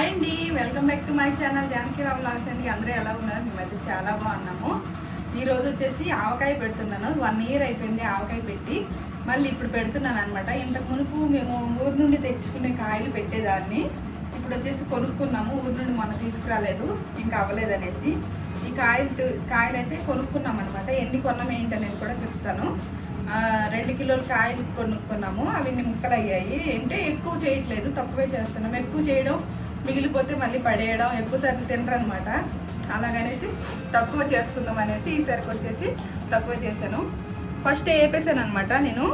Hi అండి, welcome back to my channel Janaki Rao vlogs అండి. అందరూ ఎలా ఉన్నారు? మేమైతే చాలా బాగున్నాము. ఈరోజు వచ్చేసి ఆవకాయ పెడుతున్నాను. 1 ఇయర్ అయిపోయింది ఆవకాయ పెట్టి, మళ్ళీ ఇప్పుడు పెడుతున్నాను అనమాట. ఇంతకు మునుపు మేము ఊరు నుండి తెచ్చుకునే కాయలు పెట్టేదాన్ని. ఇప్పుడు వచ్చేసి కొనుక్కున్నాము, ఊరు నుండి మనం తీసుకురాలేదు, ఇంకా అవ్వలేదనేసి ఈ కాయలు అయితే కొనుక్కున్నాం అనమాట. ఎన్ని కొన్నాం ఏంటనేది కూడా చెప్తాను. 2 కిలోల కాయలు కొనుక్కున్నాము. అవి ముక్కలు అయ్యాయి. అంటే ఎక్కువ చేయట్లేదు, తక్కువే చేస్తున్నాం. ఎక్కువ చేయడం మిగిలిపోతే మళ్ళీ పడేయడం, ఎక్కువసార్లు తినరు అనమాట. అలాగనేసి తక్కువ చేసుకుందాం అనేసి ఈసారికి వచ్చేసి తక్కువ చేశాను. ఫస్ట్ వేపేసాను అనమాట. నేను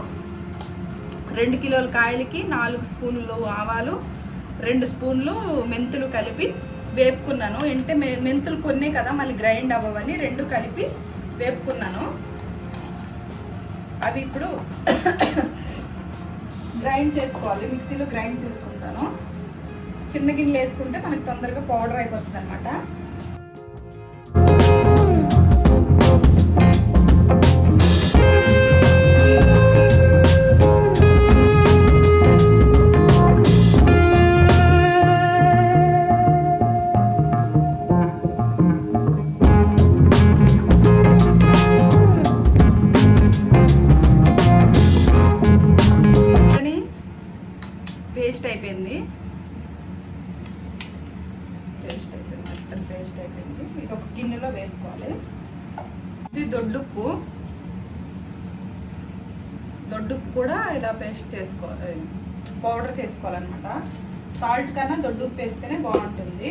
2 కిలోల కాయలకి 4 స్పూన్లు ఆవాలు, 2 స్పూన్లు మెంతులు కలిపి వేపుకున్నాను. అంటే మెంతులు కొన్నే కదా, మళ్ళీ గ్రైండ్ అవ్వవని 2 కలిపి వేపుకున్నాను. అవి ఇప్పుడు గ్రైండ్ చేసుకోవాలి, మిక్సీలో గ్రైండ్ చేసుకుంటాను. చిన్న గిన్నెలు వేసుకుంటే మనకి తొందరగా పౌడర్ అయిపోతుంది అనమాట. పేస్ట్ అయిపోయింది, మొత్తం పేస్ట్ అయిపోయింది. ఇది ఒక గిన్నెలో వేసుకోవాలి. ఇది దొడ్డుప్పు కూడా ఇలా పేస్ట్ చేసుకోవాలి, పౌడర్ చేసుకోవాలన్నమాట. సాల్ట్ కన్నా దొడ్డుప్పు వేస్తేనే బాగుంటుంది.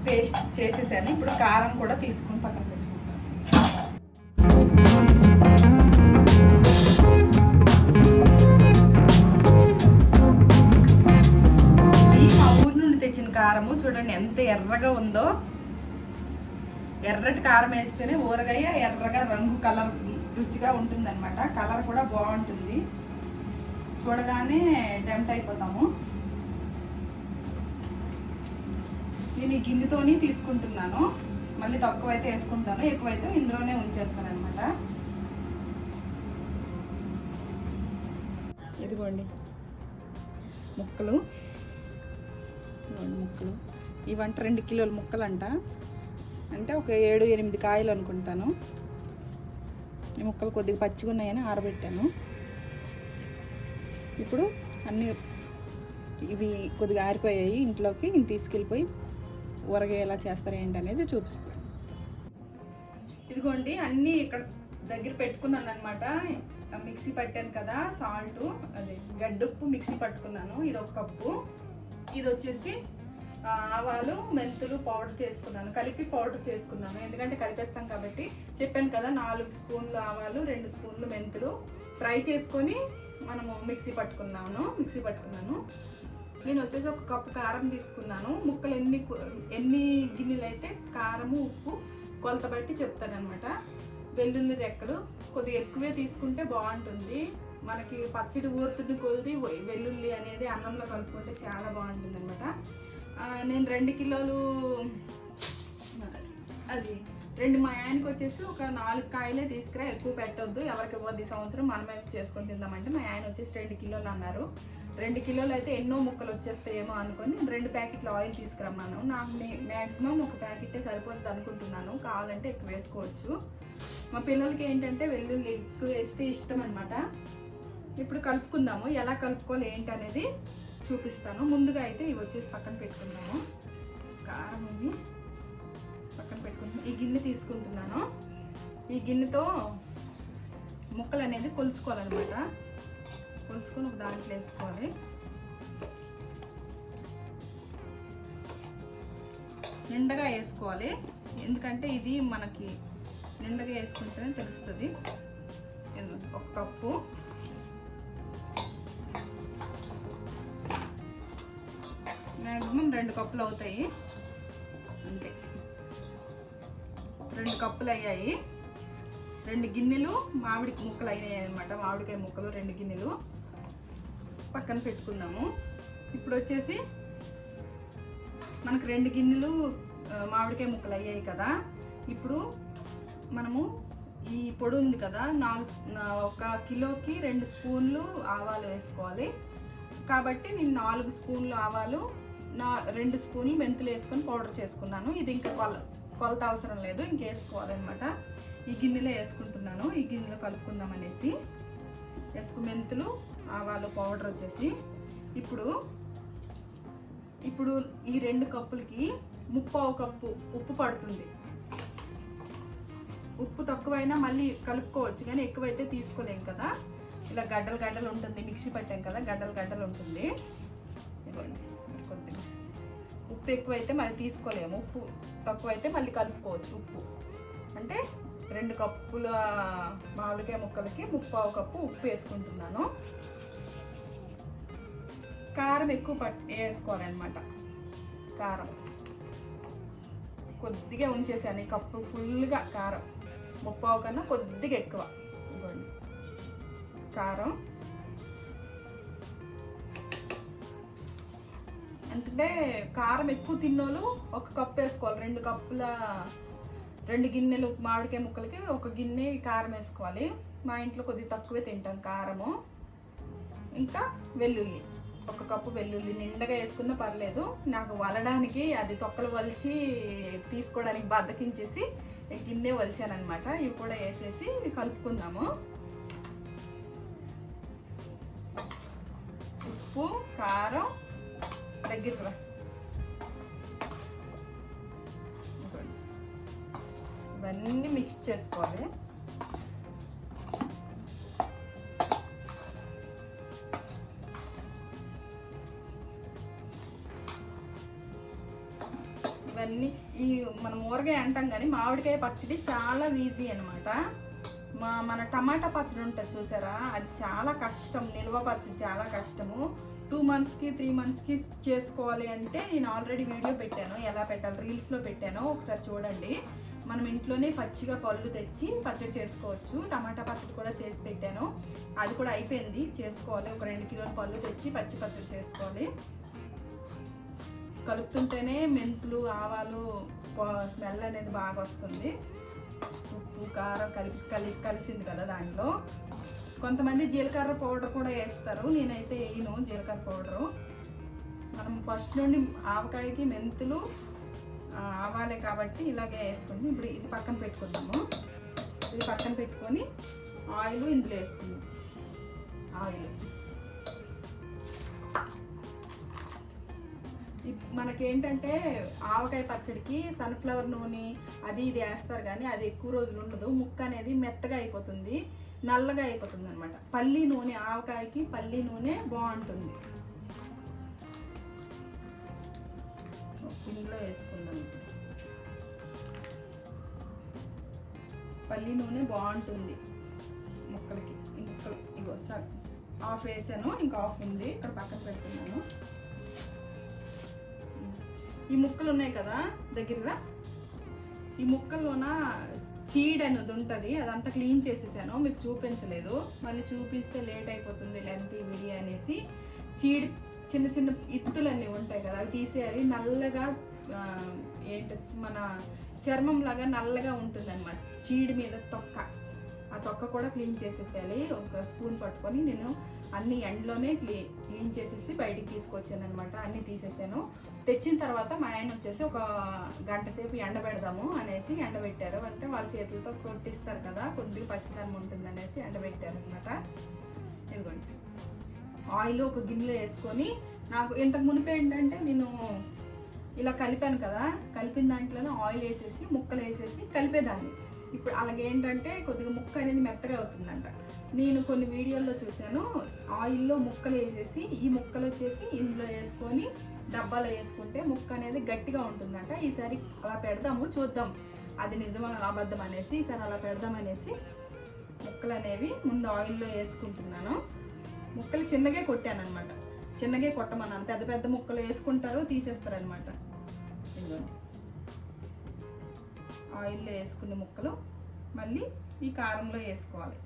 పేస్ట్ చేసేసాను. ఇప్పుడు కారం కూడా తీసుకుని పక్కన పెట్టుకుంటాను. ఇది మా ఊరు నుండి తెచ్చిన కారము. చూడండి ఎంత ఎర్రగా ఉందో. ఎర్రటి కారం వేస్తేనే ఊరగాయ ఎర్రగా రంగు కలర్ రుచిగా ఉంటుంది అనమాట. కలర్ కూడా బాగుంటుంది, చూడగానే టెంప్ట్ అయిపోతాము. నేను ఈ గిన్నెతోని తీసుకుంటున్నాను. మళ్ళీ తక్కువైతే వేసుకుంటాను, ఎక్కువైతే ఇందులోనే ఉంచేస్తాను అనమాట. ఇదిగోండి ముక్కలు. ఇవంట 2 కిలోల ముక్కలు అంట. అంటే ఒక 7-8 కాయలు అనుకుంటాను. ఈ ముక్కలు కొద్దిగా పచ్చిగా ఉన్నాయని ఆరబెట్టాను. ఇప్పుడు అన్నీ ఇవి కొద్దిగా ఆరిపోయాయి. ఇంట్లోకి తీసుకెళ్ళిపోయి ఊరగాయ ఎలా చేస్తారు ఏంటనేది చూపిస్తాను. ఇదిగోండి అన్నీ ఇక్కడ దగ్గర పెట్టుకున్నాను అనమాట. మిక్సీ పట్టాను కదా, సాల్ట్ అదే గడ్డుప్పు మిక్సీ పట్టుకున్నాను. ఇది 1 కప్పు. ఇది వచ్చేసి ఆవాలు మెంతులు పౌడర్ చేసుకున్నాను, కలిపి పౌడర్ చేసుకున్నాను. ఎందుకంటే కలిపేస్తాం కాబట్టి. చెప్పాను కదా, 4 స్పూన్లు ఆవాలు, 2 స్పూన్లు మెంతులు ఫ్రై చేసుకొని మనము మిక్సీ పట్టుకున్నాను. నేను వచ్చేసి 1 కప్పు కారం తీసుకున్నాను. ముక్కలు ఎన్ని గిన్నెలు అయితే కారము ఉప్పు కొలత బట్టి చెప్తానమాట. వెల్లుల్లి రెక్కలు కొద్దిగా ఎక్కువే తీసుకుంటే బాగుంటుంది. మనకి పచ్చడి ఊరుతున్న కొద్ది వెల్లుల్లి అనేది అన్నంలో కలుపుకుంటే చాలా బాగుంటుంది అనమాట. నేను 2 కిలోలు అది 2 మా ఆయనకి వచ్చేసి ఒక 4 కాయలే తీసుకురా, ఎక్కువ పెట్టొద్దు, ఎవరికి ఇవ్వద్దు, ఈ సంవత్సరం మనమే చేసుకొని తిందామంటే మా ఆయన వచ్చేసి 2 కిలోలు అన్నారు. 2 కిలోలు అయితే ఎన్నో ముక్కలు వచ్చేస్తాయేమో అనుకొని 2 ప్యాకెట్లు ఆయిల్ తీసుకురమ్మాను. నాకు మ్యాక్సిమం 1 ప్యాకెటే సరిపోతుంది అనుకుంటున్నాను, కావాలంటే ఎక్కువ వేసుకోవచ్చు. మా పిల్లలకి ఏంటంటే వెల్లుల్లి ఎక్కువ వేస్తే ఇష్టం అనమాట. ఇప్పుడు కలుపుకుందాము, ఎలా కలుపుకోవాలి ఏంటి అనేది చూపిస్తాను. ముందుగా అయితే ఇవి వచ్చేసి పక్కన పెట్టుకుందాము. కారం ఉంది పక్కన పెట్టుకుంటాను. ఈ గిన్నె తీసుకుంటున్నాను. ఈ గిన్నెతో ముక్కలు అనేది కొలుసుకోవాలన్నమాట. కొలుసుకొని ఒక దాంట్లో వేసుకోవాలి. నిండగా వేసుకోవాలి, ఎందుకంటే ఇది మనకి నిండగా వేసుకుంటేనే తెలుస్తుంది. 1 కప్పు. మ్యాక్సిమం 2 కప్పులు అవుతాయి అంతే. 2 కప్పులు అయ్యాయి. 2 గిన్నెలు మామిడి ముక్కలు అయినాయి అనమాట. మామిడికాయ ముక్కలు 2 గిన్నెలు పక్కన పెట్టుకుందాము. ఇప్పుడు వచ్చేసి మనకు 2 గిన్నెలు మామిడికాయ ముక్కలు అయ్యాయి కదా. ఇప్పుడు మనము ఈ పొడి ఉంది కదా, 1 కిలోకి 2 స్పూన్లు ఆవాలు వేసుకోవాలి. కాబట్టి నేను 4 స్పూన్లు ఆవాలు 2 స్పూన్లు మెంతులు వేసుకొని పౌడర్ చేసుకున్నాను. ఇది ఇంకా కొలత అవసరం లేదు, ఇంకేసుకోవాలన్నమాట. ఈ గిన్నెలో వేసుకుంటున్నాను. ఈ గిన్నెలో కలుపుకుందాం అనేసి మెంతులు ఆవాలు పౌడర్ వచ్చేసి ఇప్పుడు ఈ 2 కప్పులకి 3/4 కప్పు ఉప్పు పడుతుంది. ఉప్పు తక్కువైనా మళ్ళీ కలుపుకోవచ్చు, కానీ ఎక్కువైతే తీసుకోలేం కదా. ఇలా గడ్డలు ఉంటుంది, మిక్సీ పట్టాం కదా, గడ్డలు ఉంటుంది. ఇవ్వండి కొద్దిగా ఉప్పు ఎక్కువైతే మళ్ళీ తీసుకోలేము, ఉప్పు తక్కువైతే మళ్ళీ కలుపుకోవచ్చు. ఉప్పు అంటే 2 కప్పుల మామిడికాయ ముక్కలకి 3/4 కప్పు ఉప్పు వేసుకుంటున్నాను. కారం ఎక్కువ వేసుకోవాలన్నమాట. కారం కొద్దిగా ఉంచేసాను, ఈ కప్పు ఫుల్గా కారం 3/4 కన్నా కొద్దిగా ఎక్కువ. ఇవ్వండి కారం అంటే కారం ఎక్కువ తిన్నోళ్ళు 1 కప్పు వేసుకోవాలి. 2 కప్పుల 2 గిన్నెలు మామిడికాయ ముక్కలకి 1 గిన్నె కారం వేసుకోవాలి. మా ఇంట్లో కొద్దిగా తక్కువే తింటాం కారము. ఇంకా వెల్లుల్లి 1 కప్పు వెల్లుల్లి నిండగా వేసుకున్నా పర్లేదు. నాకు వలడానికి అది తొక్కలు వలిచి తీసుకోవడానికి బద్దకించేసి గిన్నె వలిచాను అనమాట. ఇవి కూడా వేసేసి ఇవి కలుపుకుందాము. ఉప్పు కారం దగ్గర ఇవన్నీ మిక్స్ చేసుకోవాలి. ఇవన్నీ మనం ఊరగాయ అంటాం కానీ మామిడికాయ పచ్చడి చాలా ఈజీ అనమాట. మన టమాటా పచ్చడి ఉంటుంది చూసారా, అది చాలా కష్టం. నిల్వ పచ్చడి చాలా కష్టము. 2 మంత్స్కి 3 మంత్స్కి చేసుకోవాలి అంటే నేను ఆల్రెడీ వీడియో పెట్టాను, ఎలా పెట్టాలి రీల్స్లో పెట్టాను, ఒకసారి చూడండి. మనం ఇంట్లోనే పచ్చిగా పళ్ళు తెచ్చి పచ్చడి చేసుకోవచ్చు. టమాటా పచ్చడి కూడా చేసి పెట్టాను, అది కూడా అయిపోయింది. చేసుకోవాలి, ఒక 2 కిలోల పళ్ళు తెచ్చి పచ్చడి చేసుకోవాలి. కలుపుతుంటేనే మెంతులు ఆవాలు స్మెల్ అనేది బాగా వస్తుంది. ఉప్పు కారం కలిసింది కదా దాంట్లో. కొంతమంది జీలకర్ర పౌడర్ కూడా వేస్తారు, నేనైతే వేయను జీలకర్ర పౌడరు. మనం ఫస్ట్ నుండి ఆవకాయకి మెంతులు ఆవాలే కాబట్టి ఇలాగే వేసుకుంటాం. ఇప్పుడు ఇది పక్కన పెట్టుకుందాము. ఇది పక్కన పెట్టుకొని ఆయిల్ ఇందులో వేసుకుందాం. ఆయిల్ మనకేంటంటే ఆవకాయ పచ్చడికి సన్ఫ్లవర్ నూనె అది ఇది వేస్తారు, కానీ అది ఎక్కువ రోజులు ఉండదు. ముక్క అనేది మెత్తగా అయిపోతుంది, నల్లగా అయిపోతుంది అనమాట. పల్లి నూనె, ఆవకాయకి పల్లి నూనె బాగుంటుంది. ఇందులో వేసుకుందాం. పల్లి నూనె బాగుంటుంది ముక్కలకి. ఈ ముక్కలు ఇగో హాఫ్ వేసాను, ఇంకా హాఫ్ ఉంది, ఇక్కడ పక్కన పెడుతున్నాను. ఈ ముక్కలు ఉన్నాయి కదా దగ్గర, ఈ ముక్కల్లోన చీడ్ అనేది ఉంటుంది, అదంతా క్లీన్ చేసేసాను. మీకు చూపించలేదు, మళ్ళీ చూపిస్తే లేట్ అయిపోతుంది లెంత్ వీడియో అనేసి. చిన్న చిన్న ఇత్తులన్నీ ఉంటాయి కదా, అవి తీసేయాలి. నల్లగా మన చర్మం లాగా నల్లగా ఉంటుంది అనమాట చీడి మీద తొక్క. ఆ తొక్క కూడా క్లీన్ చేసేసేయాలి. 1 స్పూన్ పట్టుకొని నేను అన్ని ఎండలోనే క్లీన్ చేసేసి బయటికి తీసుకొచ్చాను అనమాట. అన్నీ తీసేసాను. తెచ్చిన తర్వాత మా ఆయన వచ్చేసి 1 గంట సేపు ఎండబెడదాము అనేసి ఎండబెట్టారు. అంటే వాళ్ళ చేతులతో కొట్టిస్తారు కదా, కొద్దిగా పచ్చిదనం ఉంటుంది అనేసి ఎండబెట్టారు అనమాట. ఇదిగోండి ఆయిల్ 1 గిన్నెలో వేసుకొని, నాకు ఇంతకు మునిపే ఏంటంటే నేను ఇలా కలిపాను కదా, కలిపిన దాంట్లోనే ఆయిల్ వేసేసి ముక్కలు వేసేసి కలిపేదాన్ని. ఇప్పుడు అలాగేంటంటే కొద్దిగా ముక్క అనేది మెత్తగా అవుతుందంట. నేను కొన్ని వీడియోల్లో చూశాను, ఆయిల్లో ముక్కలు వేసేసి ఈ ముక్కలు వచ్చేసి ఇందులో వేసుకొని డబ్బాలో వేసుకుంటే ముక్క అనేది గట్టిగా ఉంటుందంట. ఈసారి అలా పెడదాము, చూద్దాం అది నిజమా అబద్ధం అనేసి. ఈసారి అలా పెడదామనేసి ముక్కలు అనేవి ముందు ఆయిల్లో వేసుకుంటున్నాను. ముక్కలు చిన్నగా కొట్టాను అనమాట, చిన్నగా కొట్టమన్నాను. పెద్ద పెద్ద ముక్కలు వేసుకుంటారు, తీసేస్తారనమాట. ఇదిగోండి ఆయిల్లో వేసుకునే ముక్కలు మళ్ళీ ఈ కారంలో వేసుకోవాలి.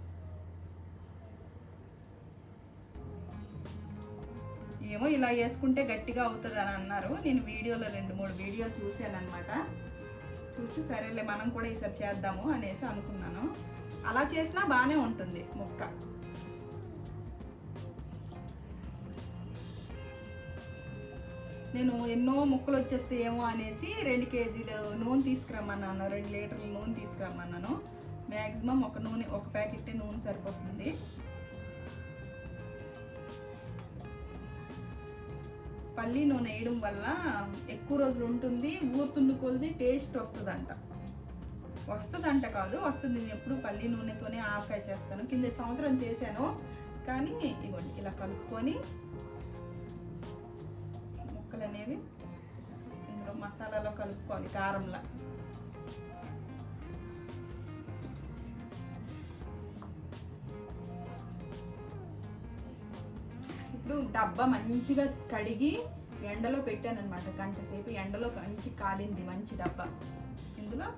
ఏమో ఇలా వేసుకుంటే గట్టిగా అవుతుంది అని అన్నారు. నేను వీడియోలో 2-3 వీడియోలు చూశాను అనమాట. చూసి సరేలే మనం కూడా ఈసారి చేద్దాము అనేసి అనుకున్నాను. అలా చేసినా బాగానే ఉంటుంది ముక్క. నేను ఎన్నో ముక్కలు వచ్చేస్తే ఏమో అనేసి 2 కేజీలు నూనె తీసుకురమ్మన్నాను, 2 లీటర్ల నూనె తీసుకురమ్మన్నాను. మ్యాక్సిమం ఒక ప్యాకెట్ నూనె సరిపోతుంది. పల్లి నూనె వేయడం వల్ల ఎక్కువ రోజులు ఉంటుంది, ఊరుతున్న కొలిది టేస్ట్ వస్తుందంట కాదు వస్తుంది. నేను ఎప్పుడు పల్లి నూనెతోనే ఆవకాయ చేస్తాను. కిందటి సంవత్సరం చేశాను, కానీ ఇవ్వండి ఇలా కలుపుకొని ముక్కలు అనేవి ఇందులో మసాలాలో కలుపుకోవాలి కారంలా. ఇప్పుడు డబ్బా మంచిగా కడిగి ఎండలో పెట్టాను అనమాట. గంట సేపు ఎండలో మంచి కాలింది మంచి డబ్బా. ఇందులో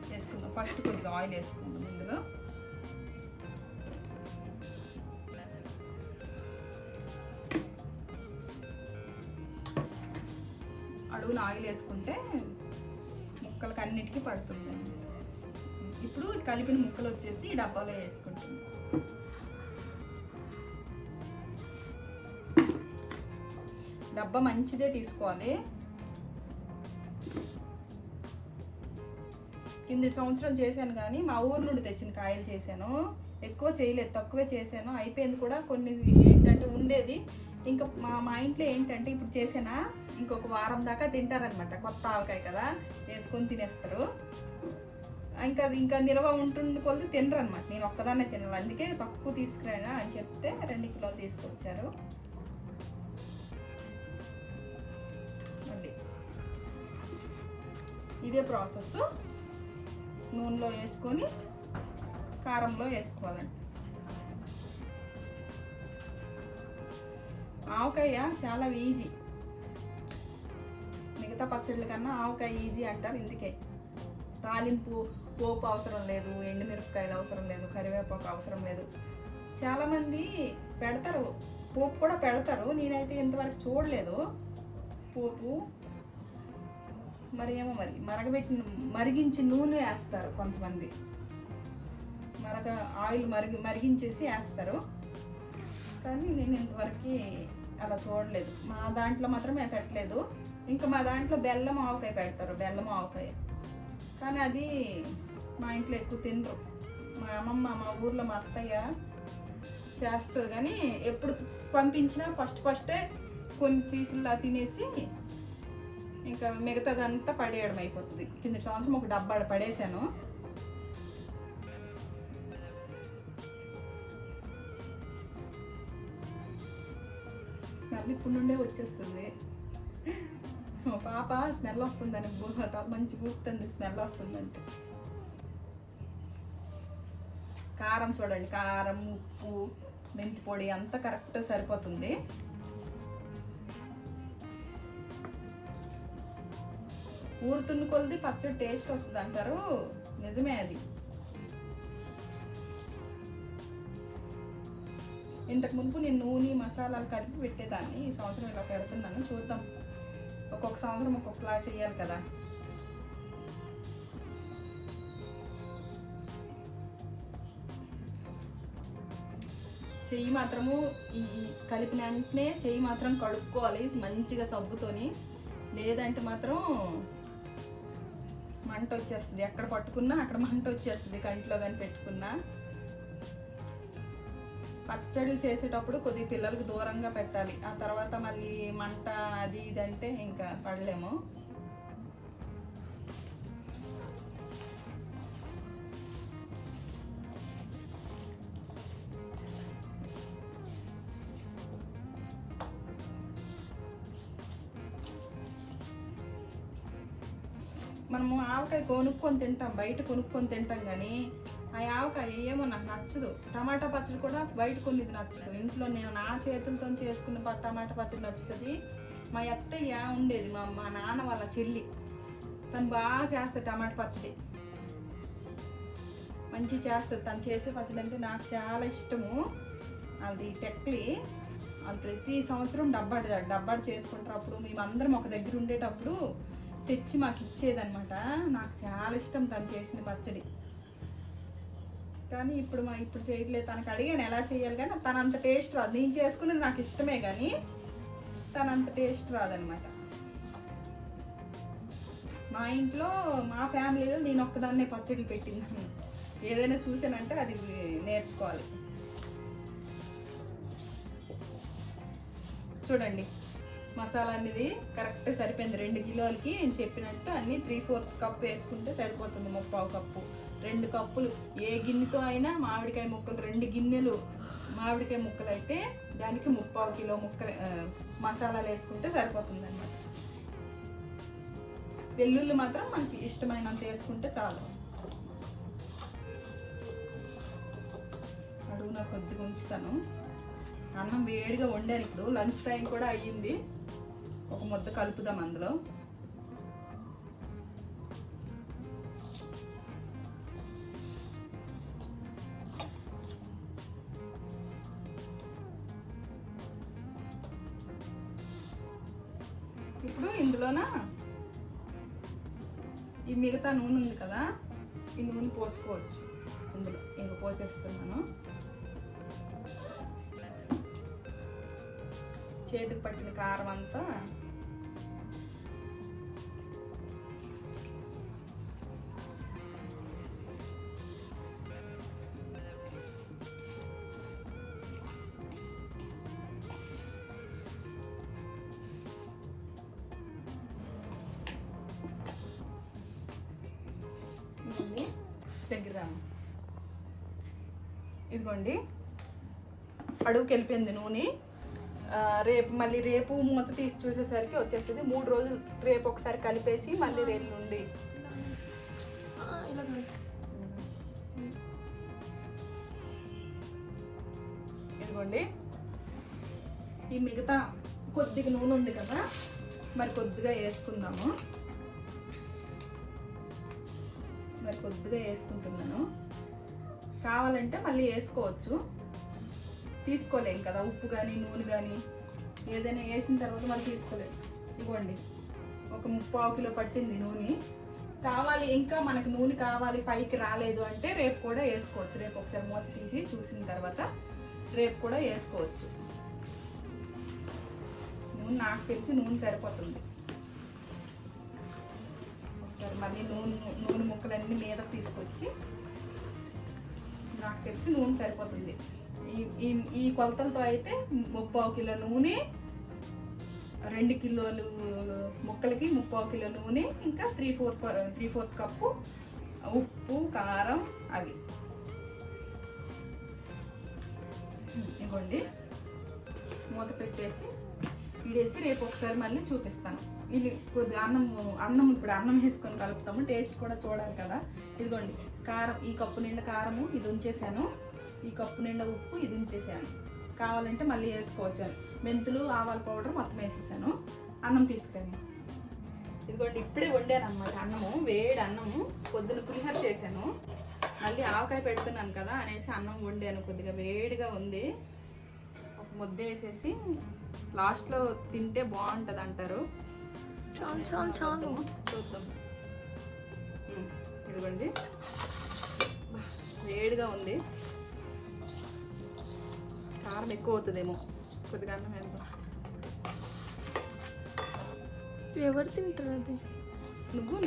వేసుకుందాం. ఫస్ట్ కొద్దిగా ఆయిల్ వేసుకుందాం. ఇందులో అడుగున ఆయిల్ వేసుకుంటే ముక్కలకి అన్నిటికీ పడుతుందండి. ఇప్పుడు కలిపిన ముక్కలు వచ్చేసి ఈ డబ్బాలో వేసుకుంటుంది. డబ్బా మంచిదే తీసుకోవాలి. కిందటి సంవత్సరం చేశాను, కానీ మా ఊరు నుండి తెచ్చిన కాయలు చేశాను. ఎక్కువ చేయలేదు, తక్కువే చేశాను. అయిపోయింది కూడా. కొన్ని ఏంటంటే ఉండేది ఇంకా మా ఇంట్లో ఏంటంటే ఇప్పుడు చేసానా ఇంకొక వారం దాకా తింటారనమాట. కొత్త ఆవకాయ కదా, వేసుకొని తినేస్తారు. ఇంకా నిల్వ ఉంటుంది కొద్ది తినరు అనమాట. నేను ఒక్కదాన్నే తినాలి, అందుకే తక్కువ తీసుకురానా అని చెప్తే 2 కిలోలు తీసుకొచ్చారు. ఇదే ప్రాసెస్ నూనెలో వేసుకొని కారంలో వేసుకోవాలండి. ఆవకాయ చాలా ఈజీ. మిగతా పచ్చళ్ళ కన్నా ఆవకాయ ఈజీ అంటారు. ఇందుకే తాలింపు పోపు అవసరం లేదు, ఎండుమిరపకాయలు అవసరం లేదు, కరివేపాకు అవసరం లేదు. చాలామంది పెడతారు, పోపు కూడా పెడతారు. నేనైతే ఇంతవరకు చూడలేదు పోపు. మరి మరిగించి నూనె వేస్తారు కొంతమంది. ఆయిల్ మరిగించేసి వేస్తారు, కానీ నేను ఇంతవరకు అలా చూడలేదు. మా దాంట్లో మాత్రమే పెట్టలేదు. ఇంకా మా దాంట్లో బెల్లం ఆవకాయ పెడతారు, బెల్లం ఆవకాయ. కానీ అది మా ఇంట్లో ఎక్కువ తినరు. మా అమ్మమ్మ మా ఊర్లో మా అత్తయ్య చేస్తుంది, కానీ ఎప్పుడు పంపించినా ఫస్టే కొన్ని పీసుల్లా తినేసి ఇంకా మిగతాదంతా పడేయడం అయిపోతుంది. కింద సంవత్సరం ఒక డబ్బా పడేసాను. స్మెల్ ఇప్పుడు నుండే వచ్చేస్తుంది. పాప స్మెల్ వస్తుందని మంచి గూపుతుంది, స్మెల్ వస్తుందంటే. కారం చూడండి, కారం, ఉప్పు, మెంతి పొడి అంతా కరెక్ట్ సరిపోతుంది. ఊరుతున్న కొలిది పచ్చడి టేస్ట్ వస్తుంది అంటారు, నిజమే అది. ఇంతకు మునుపు నేను నూనె మసాలాలు కలిపి పెట్టేదాన్ని. ఈ సంవత్సరం ఇలా పెడుతున్నాను, చూద్దాం. ఒక్కొక్క సంవత్సరం ఒక్కొక్కలా చేయాలి కదా. చెయ్యి మాత్రము ఈ కలిపిన వెంటనే చెయ్యి మాత్రం కడుక్కోవాలి మంచిగా సబ్బుతోని, లేదంటే మాత్రం మంట వచ్చేస్తుంది. ఎక్కడ పట్టుకున్నా అక్కడ మంట వచ్చేస్తుంది, కంట్లో కానీ పెట్టుకున్నా. పచ్చడి చేసేటప్పుడు కొద్దిగా పిల్లలకు దూరంగా పెట్టాలి. ఆ తర్వాత మళ్ళీ మంట అది ఇదంటే ఇంకా పడలేము. మనము ఆవకాయ కొనుక్కొని తింటాం, బయట కొనుక్కొని తింటాం, కానీ ఆ ఆవకాయ ఏమో నాకు నచ్చదు. టమాటా పచ్చడి కూడా బయట కొన్నిది నచ్చదు. ఇంట్లో నేను నా చేతులతో చేసుకున్న టమాటా పచ్చడి నచ్చుతుంది. మా అత్తయ్య ఉండేది, మా నాన్న వాళ్ళ చెల్లి, తను బాగా చేస్తుంది టమాటా పచ్చడి. మంచి చేస్తుంది. తను చేసే పచ్చడి అంటే నాకు చాలా ఇష్టము. అది టెక్లీ, అది ప్రతి సంవత్సరం డబ్బాడు చేసుకుంటారు. అప్పుడు మేమందరం ఒక దగ్గర ఉండేటప్పుడు తెచ్చి మాకు ఇచ్చేదనమాట. నాకు చాలా ఇష్టం తను చేసిన పచ్చడి. కానీ ఇప్పుడు చేయట్లేదు. తనకు అడిగాను ఎలా చేయాలి, కానీ తనంత టేస్ట్ రాదు. నేను చేసుకునేది నాకు ఇష్టమే కానీ తనంత టేస్ట్ రాదనమాట. మా ఇంట్లో మా ఫ్యామిలీలో నేను ఒక్కదాన్నే పచ్చడి పెట్టిందాను. ఏదైనా చూసానంటే అది నేర్చుకోవాలి. చూడండి, మసాలా అనేది కరెక్ట్ సరిపోయింది. 2 కిలోలకి నేను చెప్పినట్టు అన్నీ 3/4 కప్ వేసుకుంటే సరిపోతుంది. 3/4 కప్పు, 2 కప్పులు. ఏ గిన్నెతో అయినా మామిడికాయ ముక్కలు 2 గిన్నెలు మామిడికాయ ముక్కలు అయితే దానికి 3/4 కిలో మసాలాలు వేసుకుంటే సరిపోతుంది అన్నమాట. వెల్లుల్లి మాత్రం మనకి ఇష్టమైనంత వేసుకుంటే చాలు. అడుగున కొద్దిగా ఉంచుతాను. అన్నం వేడిగా వండాను. ఇప్పుడు లంచ్ టైం కూడా అయ్యింది. ఒక ముద్ద కలుపుదాం అందులో. ఇప్పుడు ఇందులోన ఈ మిగతా నూనె ఉంది కదా, ఈ నూనె పోసుకోవచ్చు. ఇందులో ఇంక పోసేస్తున్నాను. చేతికి పట్టిన కారం అంతా దగ్గర ఇదిగోండి, అడుగుకి వెళ్ళిపోయింది నూనె. రేపు మూత తీసి చూసేసరికి వచ్చేస్తుంది. 3 రోజులు రేపు ఒకసారి కలిపేసి మళ్ళీ రేపు నుండి ఇదిగోండి. ఈ మిగతా కొద్దిగా నూనె ఉంది కదా, మరి కొద్దిగా వేసుకుందాము. మరి కొద్దిగా వేసుకుంటున్నాను. కావాలంటే మళ్ళీ వేసుకోవచ్చు, తీసుకోలేం కదా. ఉప్పు కానీ నూనె కానీ ఏదైనా వేసిన తర్వాత మళ్ళీ తీసుకోలేము. ఇవ్వండి, ఒక 3/4 కిలో పట్టింది నూనె. కావాలి ఇంకా మనకు నూనె కావాలి, పైకి రాలేదు అంటే రేపు కూడా వేసుకోవచ్చు. రేపు ఒకసారి మూత తీసి చూసిన తర్వాత రేపు కూడా వేసుకోవచ్చు. నూనె నాకు తెలిసి నూనె సరిపోతుంది. ఒకసారి మళ్ళీ నూనె ముక్కలన్నీ మీద తీసుకొచ్చి, నాకు తెలిసి నూనె సరిపోతుంది. ఈ కొలతలతో అయితే 3/4 కిలో నూనె, 2 కిలోలు ముక్కలకి 3/4 కిలో నూనె, ఇంకా 3/4 కప్పు ఉప్పు, కారం అవి. ఇవ్వండి, మూత పెట్టేసి వీడేసి రేపు ఒకసారి మళ్ళీ చూపిస్తాను. ఇది కొద్ది అన్నం ఇప్పుడు అన్నం వేసుకొని కలుపుతాము. టేస్ట్ కూడా చూడాలి కదా. ఇదిగోండి, కారం, ఈ కప్పు నిండా కారము ఇది ఉంచేసాను. ఈ కప్పు నిండా ఉప్పు ఇది ఉంచేసాను. కావాలంటే మళ్ళీ వేసుకోవచ్చు. మెంతులు, ఆవాల పౌడర్ మొత్తం వేసేసాను. అన్నం తీసుకురండి. ఇదిగోండి, ఇప్పుడే వండాను అన్నమాట అన్నము. వేడి అన్నము. పొద్దున పులిహోర చేశాను, మళ్ళీ ఆవకాయ పెడుతున్నాను కదా అనేసి అన్నం వండాను. కొద్దిగా వేడిగా ఉంది. ఒక ముద్ద వేసేసి లాస్ట్లో తింటే బాగుంటుంది అంటారు. చూద్దాం. ఇదిగోండి, వేడిగా ఉంది. కారం ఎక్కువ అవుతుందేమో, కొద్దిగా అన్నం వేద్దాం. ఎవరు తింటారు అది? నువ్వు.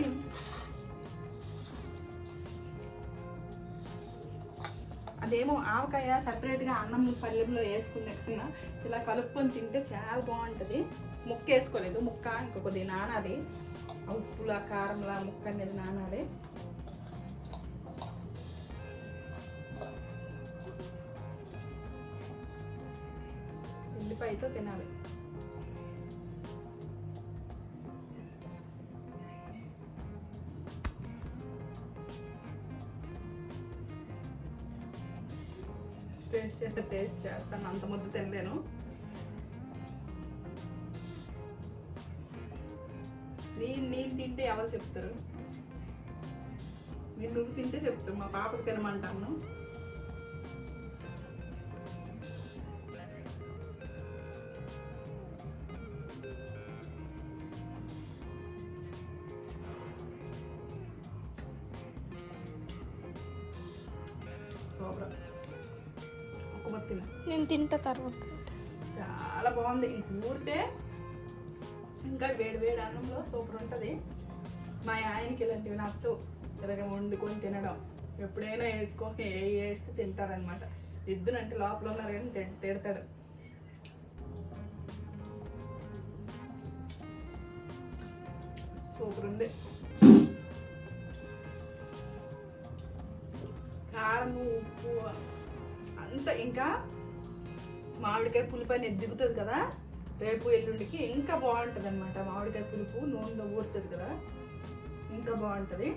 అదేమో ఆవకాయ సపరేట్గా అన్నం పల్లెంలో వేసుకునే కన్నా ఇలా కలుపుకొని తింటే చాలా బాగుంటుంది. ముక్క వేసుకోలేదు, ముక్క ఇంకా కొద్దిగా నానాలి. ఉప్పులా కారంలా ముక్క అనేది నానాలి. ఉల్లిపాయతో తినాలి. స్ట్రెంట్స్ చేస్తే టేస్ట్ చేస్తాను. అంత ముద్ద తినలేను. నేను తింటే ఎవరు చెప్తారు? నేను నువ్వు తింటే చెప్తాను, మా పాపకి తినమంటాను. సూపర్. ఒక మొత్తం నేను తింటా తర్వాత. చాలా బాగుంది. ఇంక ఊరితే ఇంకా వేడి వేడి అన్నంలో సూపర్ ఉంటుంది. మా ఆయనకి ఇలాంటివి నచ్చవు, ఇలాగ వండుకొని తినడం. ఎప్పుడైనా వేస్తే తింటారనమాట. ఇద్దరంటే లోపల ఉన్నారు కానీ తిడతాడు. సూపర్ ఉంది. కారం ఉప్పు అంతా, ఇంకా మామిడికాయ పులుపు అనేది దిగుతుంది కదా, రేపు ఎల్లుండికి ఇంకా బాగుంటుంది అనమాట. మామిడికాయ పులుపు నూనెలో ఊరుతుంది కదా, ఇంకా బాగుంటుంది.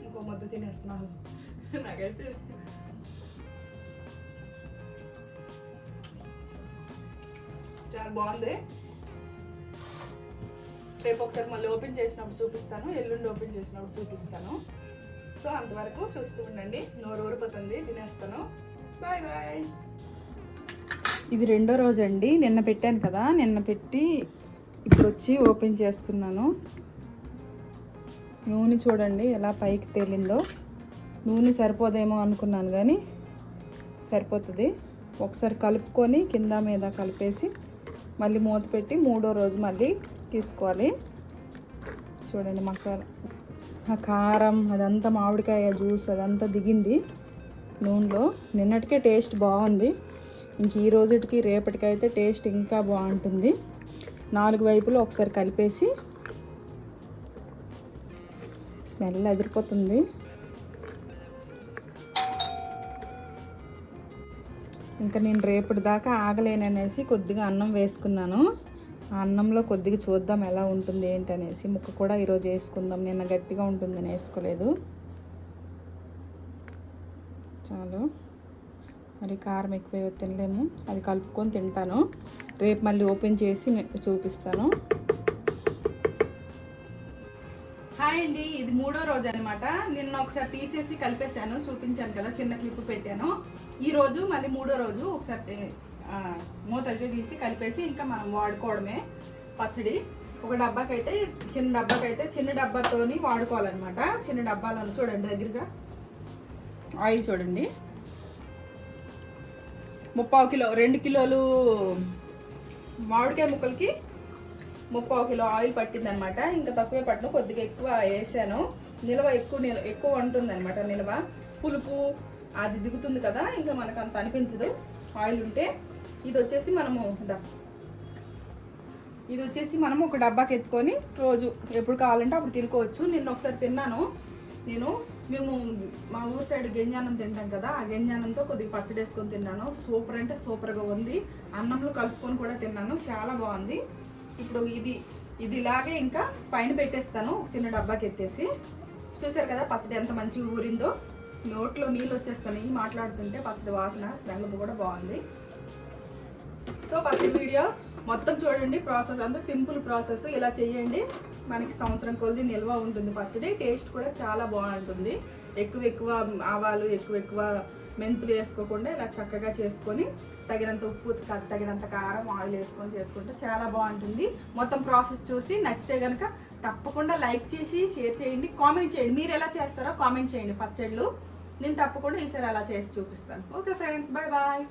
ఇంకో ముద్ద తినేస్తున్నాను. నాకైతే చాలా బాగుంది. రేపు ఒకసారి మళ్ళీ ఓపెన్ చేసినప్పుడు చూపిస్తాను, ఎల్లుండి ఓపెన్ చేసినప్పుడు చూపిస్తాను. సో అంతవరకు చూస్తూ ఉండండి. నోరు ఊరిపోతుంది, తినేస్తాను. Bye bye. ఇది రెండో రోజు అండి. నిన్న పెట్టాను కదా, నిన్న పెట్టి ఇప్పుడు వచ్చి ఓపెన్ చేస్తున్నాను. నూనె చూడండి ఎలా పైకి తేలిందో. నూనె సరిపోదేమో అనుకున్నాను కానీ సరిపోతుంది. ఒకసారి కలుపుకొని కింద మీద కలిపేసి మళ్ళీ మూత పెట్టి మూడో రోజు మళ్ళీ తీసుకోవాలి. చూడండి మసాలా, ఆ కారం అదంతా, మామిడికాయ జ్యూస్ అదంతా దిగింది నూనెలో. నిన్నటికే టేస్ట్ బాగుంది. ఇంక ఈ రోజుకి రేపటికైతే టేస్ట్ ఇంకా బాగుంటుంది. 4 వైపులు ఒకసారి కలిపేసి, స్మెల్ అదిరిపోతుంది. ఇంకా నేను రేపటి దాకా ఆగలేననేసి కొద్దిగా అన్నం వేసుకున్నాను. ఆ అన్నంలో కొద్దిగా చూద్దాం ఎలా ఉంటుంది ఏంటనేసి. ముక్క కూడా ఈరోజు వేసుకుందాం, నిన్న గట్టిగా ఉంటుందని వేసుకోలేదు. చాలు, మరి కారం ఎక్కువ తినలేము, అది కలుపుకొని తింటాను. రేపు మళ్ళీ ఓపెన్ చేసి చూపిస్తాను. హాయ్ అండి, ఇది మూడో రోజు అనమాట. నిన్న ఒకసారి తీసేసి కలిపేసాను, చూపించాను కదా, చిన్న క్లిప్ పెట్టాను. ఈ రోజు మళ్ళీ మూడో రోజు ఒకసారి మూత అయితే తీసి కలిపేసి ఇంకా మనం వాడుకోవడమే పచ్చడి. ఒక డబ్బాకైతే చిన్న డబ్బాతోని వాడుకోవాలన్నమాట. చిన్న డబ్బాలను చూడండి, దగ్గరగా ఆయిల్ చూడండి. 3/4 కిలో, 2 కిలోలు మామిడికాయ ముక్కలకి 3/4 కిలో ఆయిల్ పట్టింది అనమాట. ఇంకా తక్కువే పట్టను, కొద్దిగా ఎక్కువ వేసాను. నిల్వ ఎక్కువ ఉంటుందన్నమాట. నిల్వ పులుపు అది దిగుతుంది కదా, ఇంకా మనకు అంత అనిపించదు ఆయిల్ ఉంటే. ఇది వచ్చేసి మనము ఒక డబ్బాకి ఎత్తుకొని రోజు ఎప్పుడు కావాలంటే అప్పుడు తినుకోవచ్చు. నిన్న ఒకసారి తిన్నాను మేము మా ఊరు సైడ్ గంజానం తింటాం కదా, ఆ గంజానంతో కొద్దిగా పచ్చడి వేసుకొని తిన్నాను. సూపర్ అంటే సూపర్గా ఉంది. అన్నంలో కలుపుకొని కూడా తిన్నాను, చాలా బాగుంది. ఇప్పుడు ఇది ఇలాగే ఇంకా పైన పెట్టేస్తాను, ఒక చిన్న డబ్బాకి ఎత్తేసి. చూసారు కదా పచ్చడి ఎంత మంచిగా ఊరిందో, నోట్లో నీళ్ళు వచ్చేస్తాను ఈ మాట్లాడుతుంటే. పచ్చడి వాసన స్మెల్ కూడా బాగుంది. సో పచ్చడి వీడియో మొత్తం చూడండి. ప్రాసెస్ అంతా సింపుల్ ప్రాసెస్. ఇలా చేయండి, మనకి సంవత్సరం కొద్ది నిల్వ ఉంటుంది పచ్చడి. టేస్ట్ కూడా చాలా బాగుంటుంది. ఎక్కువ ఆవాలు ఎక్కువ మెంతులు వేసుకోకుండా ఇలా చక్కగా చేసుకొని తగినంత ఉప్పు, తగినంత కారం, ఆయిల్ వేసుకొని చేసుకుంటే చాలా బాగుంటుంది. మొత్తం ప్రాసెస్ చూసి నచ్చితే కనుక తప్పకుండా లైక్ చేసి షేర్ చేయండి, కామెంట్ చేయండి. మీరు ఎలా చేస్తారో కామెంట్ చేయండి పచ్చళ్ళు. నేను తప్పకుండా ఈసారి అలా చేసి చూపిస్తాను. Okay friends, bye bye.